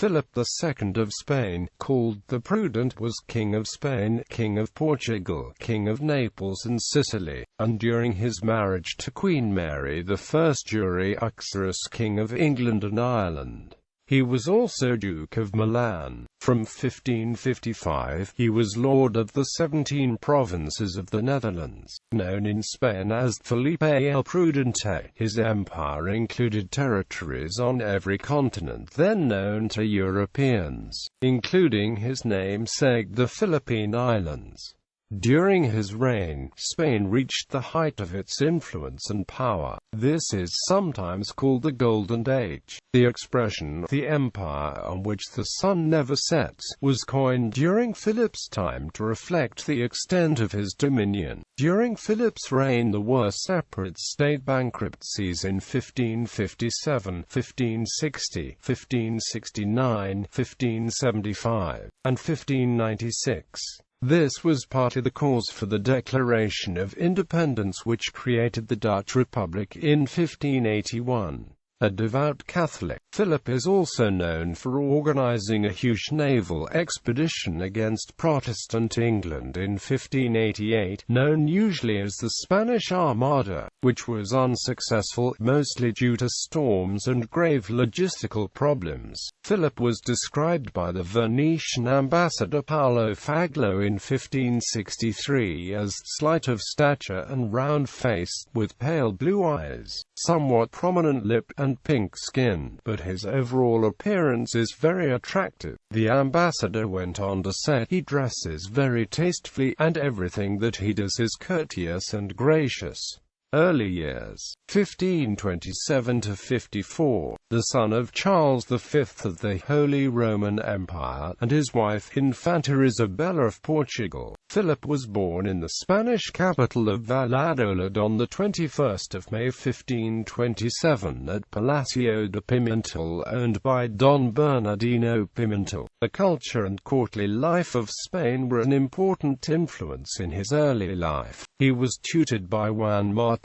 Philip II of Spain, called the Prudent, was King of Spain, King of Portugal, King of Naples and Sicily, and during his marriage to Queen Mary I jure uxoris King of England and Ireland. He was also Duke of Milan. From 1555, he was Lord of the 17 provinces of the Netherlands, known in Spain as Felipe el Prudente. His empire included territories on every continent then known to Europeans, including his namesake, the Philippine Islands. During his reign, Spain reached the height of its influence and power. This is sometimes called the Golden Age. The expression, "the empire on which the sun never sets," was coined during Philip's time to reflect the extent of his dominion. During Philip's reign there were separate state bankruptcies in 1557, 1560, 1569, 1575, and 1596. This was partly the cause for the Declaration of Independence, which created the Dutch Republic in 1581. A devout Catholic, Philip is also known for organizing a huge naval expedition against Protestant England in 1588, known usually as the Spanish Armada, which was unsuccessful, mostly due to storms and grave logistical problems. Philip was described by the Venetian ambassador Paolo Faglo in 1563 as slight of stature and round-faced, with pale blue eyes, somewhat prominent lip and pink skin, but his overall appearance is very attractive. The ambassador went on to say, "He dresses very tastefully, and everything that he does is courteous and gracious." Early years, 1527 to 54, the son of Charles V of the Holy Roman Empire, and his wife Infanta Isabella of Portugal, Philip was born in the Spanish capital of Valladolid on the 21st of May 1527 at Palacio de Pimentel, owned by Don Bernardino Pimentel. The culture and courtly life of Spain were an important influence in his early life. He was tutored by Juan Martinez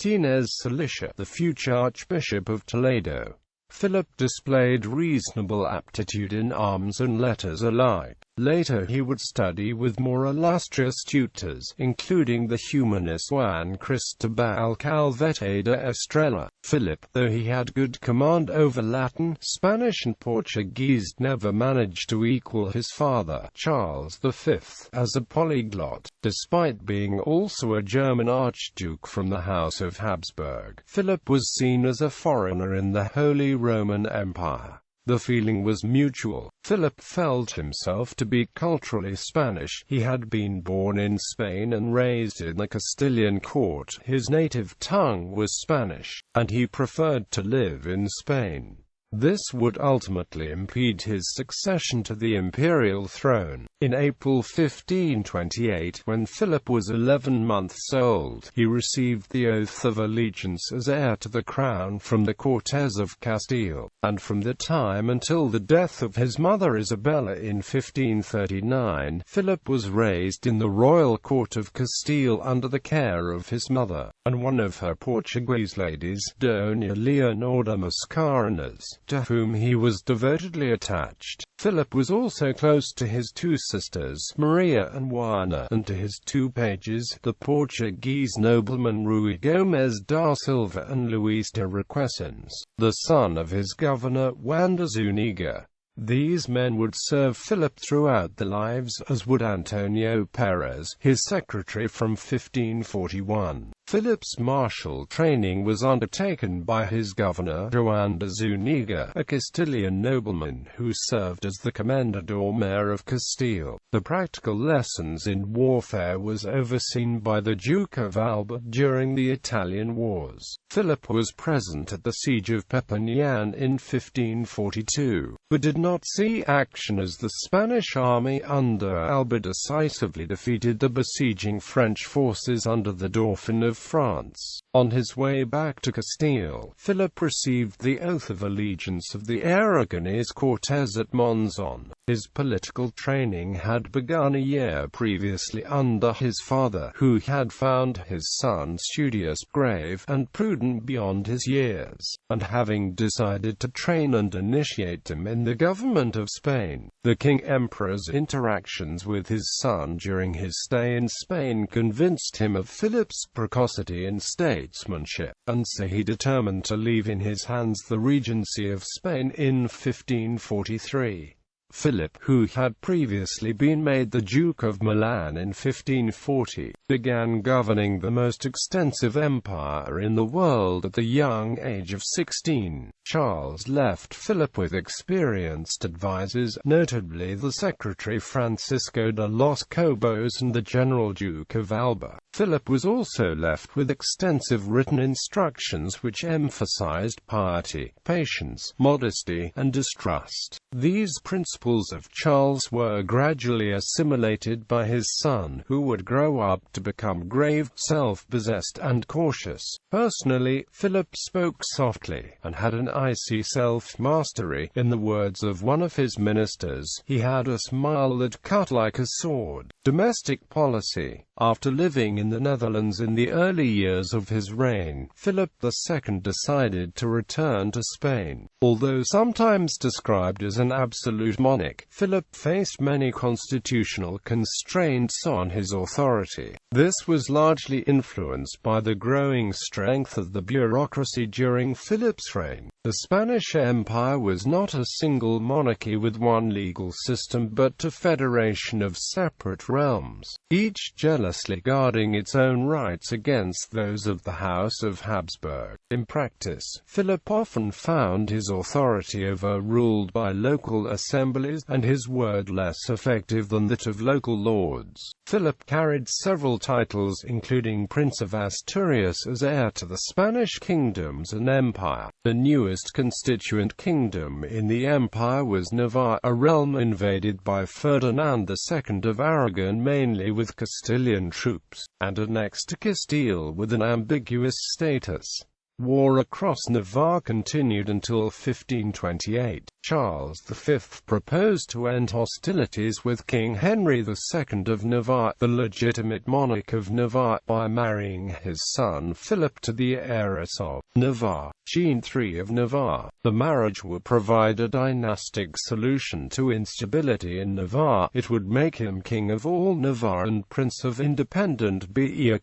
Salicia, the future Archbishop of Toledo. Philip displayed reasonable aptitude in arms and letters alike. Later he would study with more illustrious tutors, including the humanist Juan Cristobal Calvete de Estrella. Philip, though he had good command over Latin, Spanish and Portuguese, never managed to equal his father, Charles V, as a polyglot. Despite being also a German archduke from the House of Habsburg, Philip was seen as a foreigner in the Holy Roman Empire. The feeling was mutual. Philip felt himself to be culturally Spanish. He had been born in Spain and raised in the Castilian court. His native tongue was Spanish, and he preferred to live in Spain. This would ultimately impede his succession to the imperial throne. In April 1528, when Philip was 11 months old, he received the oath of allegiance as heir to the crown from the Cortes of Castile, and from the time until the death of his mother Isabella in 1539, Philip was raised in the royal court of Castile under the care of his mother, and one of her Portuguese ladies, Dona Leonor de Mascarenas, to whom he was devotedly attached. Philip was also close to his two sisters, Maria and Juana, and to his two pages, the Portuguese noblemen Rui Gomes da Silva and Luis de Requesens, the son of his governor, Juan de Zuniga. These men would serve Philip throughout their lives, as would Antonio Perez, his secretary from 1541. Philip's martial training was undertaken by his governor, Juan de Zuniga, a Castilian nobleman who served as the Comendador-Mayor of Castile. The practical lessons in warfare was overseen by the Duke of Alba during the Italian Wars. Philip was present at the siege of Perpignan in 1542, but did not see action as the Spanish army under Alba decisively defeated the besieging French forces under the Dauphin of France. On his way back to Castile, Philip received the oath of allegiance of the Aragonese Cortes at Monzon. His political training had begun a year previously under his father, who had found his son studious, grave, and prudent beyond his years, and having decided to train and initiate him in the government of Spain. The King-Emperor's interactions with his son during his stay in Spain convinced him of Philip's precocity in statesmanship, and so he determined to leave in his hands the regency of Spain in 1543. Philip, who had previously been made the Duke of Milan in 1540, began governing the most extensive empire in the world at the young age of 16. Charles left Philip with experienced advisors, notably the Secretary Francisco de los Cobos and the General Duke of Alba. Philip was also left with extensive written instructions which emphasized piety, patience, modesty, and distrust. These principles of Charles were gradually assimilated by his son, who would grow up to become grave, self-possessed, and cautious. Personally, Philip spoke softly, and had an icy self-mastery. In the words of one of his ministers, he had a smile that cut like a sword. Domestic policy. After living in the Netherlands in the early years of his reign, Philip II decided to return to Spain. Although sometimes described as an absolute monarch, Philip faced many constitutional constraints on his authority. This was largely influenced by the growing strength of the bureaucracy during Philip's reign. The Spanish Empire was not a single monarchy with one legal system but a federation of separate realms, each jealously guarding its own rights against those of the House of Habsburg. In practice, Philip often found his authority overruled by local assemblies, and his word less effective than that of local lords. Philip carried several titles, including Prince of Asturias as heir to the Spanish kingdoms and empire. The newest constituent kingdom in the empire was Navarre, a realm invaded by Ferdinand II of Aragon mainly with Castilian troops, and annexed to Castile with an ambiguous status. War across Navarre continued until 1528. Charles V proposed to end hostilities with King Henry II of Navarre, the legitimate monarch of Navarre, by marrying his son Philip to the heiress of Navarre, Jeanne III of Navarre. The marriage would provide a dynastic solution to instability in Navarre. It would make him king of all Navarre and prince of independent Bearn,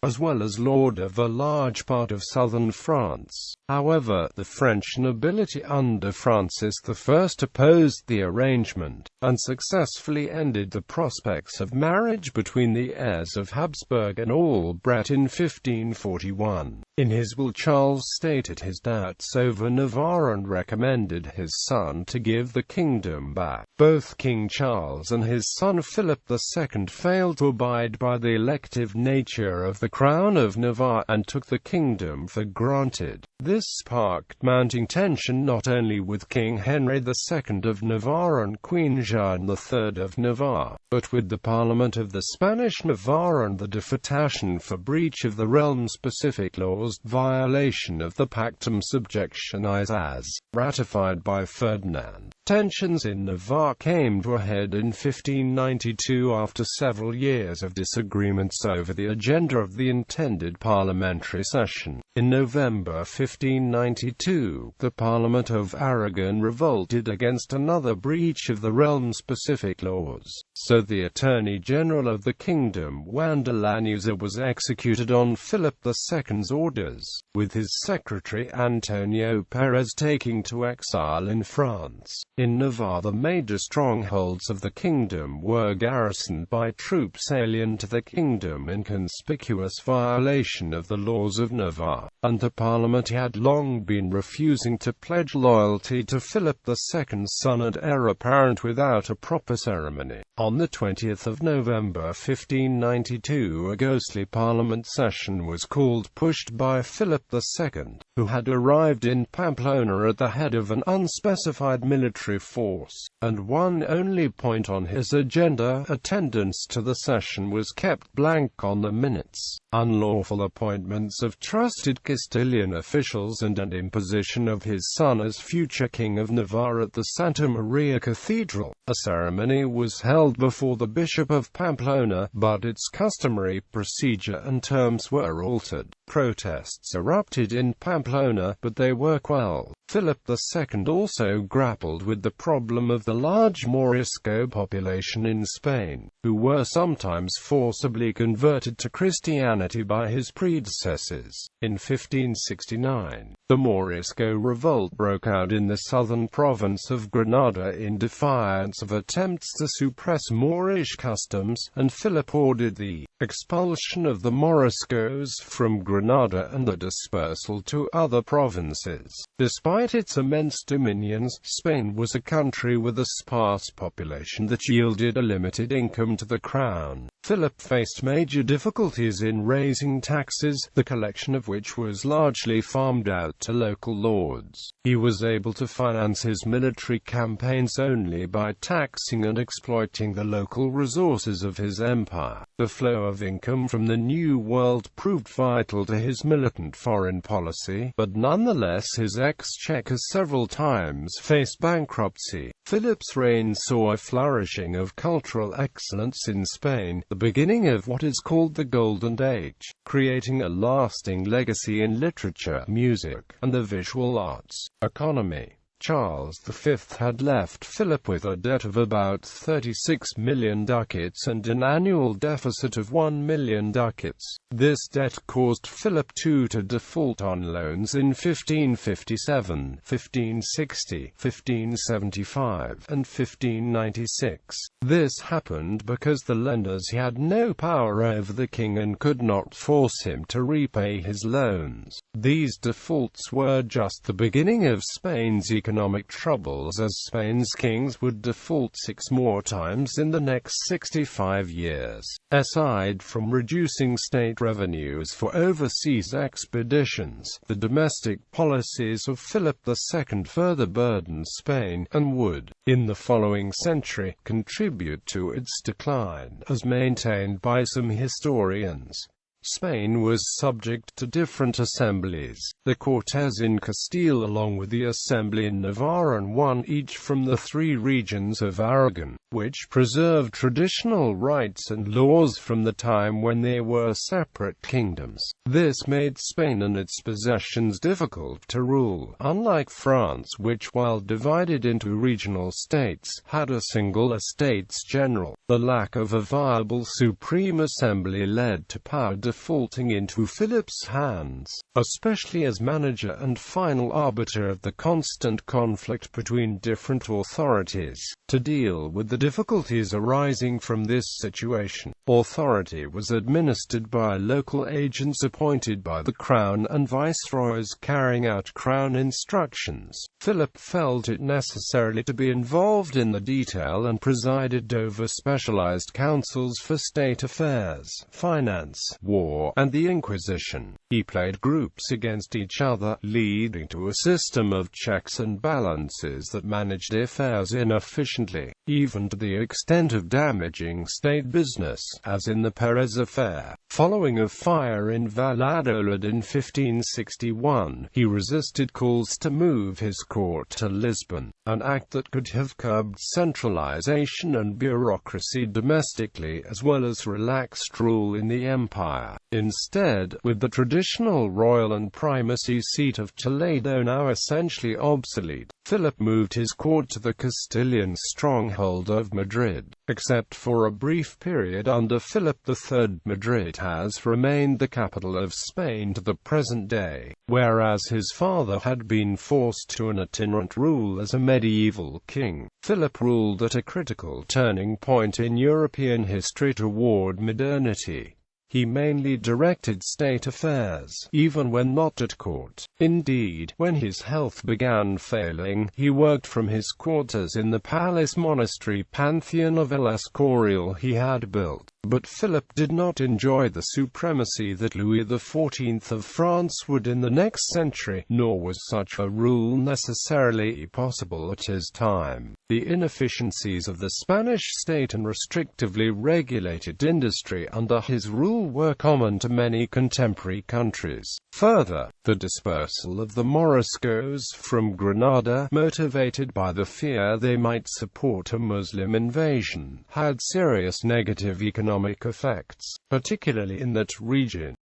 as well as lord of a large part of southern France. However, the French nobility under Francis I opposed the arrangement, and successfully ended the prospects of marriage between the heirs of Habsburg and Albret in 1541. In his will, Charles stated his doubts over Navarre and recommended his son to give the kingdom back. Both King Charles and his son Philip II failed to abide by the elective nature of the crown of Navarre, and took the kingdom for granted. This sparked mounting tension not only with King Henry II of Navarre and Queen Jeanne III of Navarre, but with the Parliament of the Spanish Navarre and the Deputation for breach of the realm-specific laws, violation of the Pactum Subjectionis as ratified by Ferdinand. Tensions in Navarre came to a head in 1592 after several years of disagreements over the agenda of the intended parliamentary session. In November 1592, the Parliament of Aragon revolted against another breach of the realm-specific laws, so the Attorney General of the Kingdom, Juan de Lanuza, was executed on Philip II's orders, with his secretary Antonio Perez taking to exile in France. In Navarre, the major strongholds of the kingdom were garrisoned by troops alien to the kingdom in conspicuous violation of the laws of Navarre, and the Parliament had long been refusing to pledge loyalty to Philip II's son and heir apparent without a proper ceremony. On the 20th of November 1592, a ghostly Parliament session was called, pushed by Philip II, who had arrived in Pamplona at the head of an unspecified military military force, and one only point on his agenda: attendance to the session was kept blank on the minutes. Unlawful appointments of trusted Castilian officials and an imposition of his son as future King of Navarre at the Santa Maria Cathedral. A ceremony was held before the Bishop of Pamplona, but its customary procedure and terms were altered. Protests erupted in Pamplona, but they were quelled. Philip II also grappled with the problem of the large Morisco population in Spain, who were sometimes forcibly converted to Christianity by his predecessors. In 1569, the Morisco revolt broke out in the southern province of Granada in defiance of attempts to suppress Moorish customs, and Philip ordered the expulsion of the Moriscos from Granada and the dispersal to other provinces. Despite its immense dominions, Spain was a country with a sparse population that yielded a limited income to the crown. Philip faced major difficulties in raising taxes, the collection of which was largely farmed out to local lords. He was able to finance his military campaigns only by taxing and exploiting the local resources of his empire. The flow of income from the New World proved vital to his militant foreign policy, but nonetheless his exchequer several times faced bankruptcy. Philip's reign saw a flourishing of cultural excellence in Spain, the beginning of what is called the Golden Age, creating a lasting legacy in literature, music, and the visual arts. Economy. Charles V had left Philip with a debt of about 36 million ducats and an annual deficit of 1 million ducats. This debt caused Philip II to default on loans in 1557, 1560, 1575, and 1596. This happened because the lenders had no power over the king and could not force him to repay his loans. These defaults were just the beginning of Spain's economic troubles, as Spain's kings would default 6 more times in the next 65 years. Aside from reducing state revenues for overseas expeditions, the domestic policies of Philip II further burdened Spain, and would, in the following century, contribute to its decline, as maintained by some historians. Spain was subject to different assemblies, the Cortes in Castile along with the Assembly in Navarre, and one each from the 3 regions of Aragon, which preserved traditional rights and laws from the time when they were separate kingdoms. This made Spain and its possessions difficult to rule, unlike France, which, while divided into regional states, had a single Estates General. The lack of a viable Supreme Assembly led to power defaulting into Philip's hands, especially as manager and final arbiter of the constant conflict between different authorities. To deal with the difficulties arising from this situation, authority was administered by local agents appointed by the Crown and viceroys carrying out Crown instructions. Philip felt it necessary to be involved in the detail and presided over specialized councils for state affairs, finance, war, and the Inquisition. He played groups against each other, leading to a system of checks and balances that managed affairs inefficiently, even to the extent of damaging state business, as in the Perez affair. Following a fire in Valladolid in 1561, he resisted calls to move his court to Lisbon, an act that could have curbed centralization and bureaucracy domestically as well as relaxed rule in the empire. Instead, with the traditional royal and primacy seat of Toledo now essentially obsolete, Philip moved his court to the Castilian stronghold of Madrid. Except for a brief period under Philip III, Madrid has remained the capital of Spain to the present day, whereas his father had been forced to an itinerant rule as a medieval king. Philip ruled at a critical turning point in European history toward modernity. He mainly directed state affairs, even when not at court. Indeed, when his health began failing, he worked from his quarters in the palace monastery Pantheon of El Escorial he had built. But Philip did not enjoy the supremacy that Louis XIV of France would in the next century, nor was such a rule necessarily possible at his time. The inefficiencies of the Spanish state and restrictively regulated industry under his rule were common to many contemporary countries. Further, the dispersal of the Moriscos from Granada, motivated by the fear they might support a Muslim invasion, had serious negative economic effects, particularly in that region.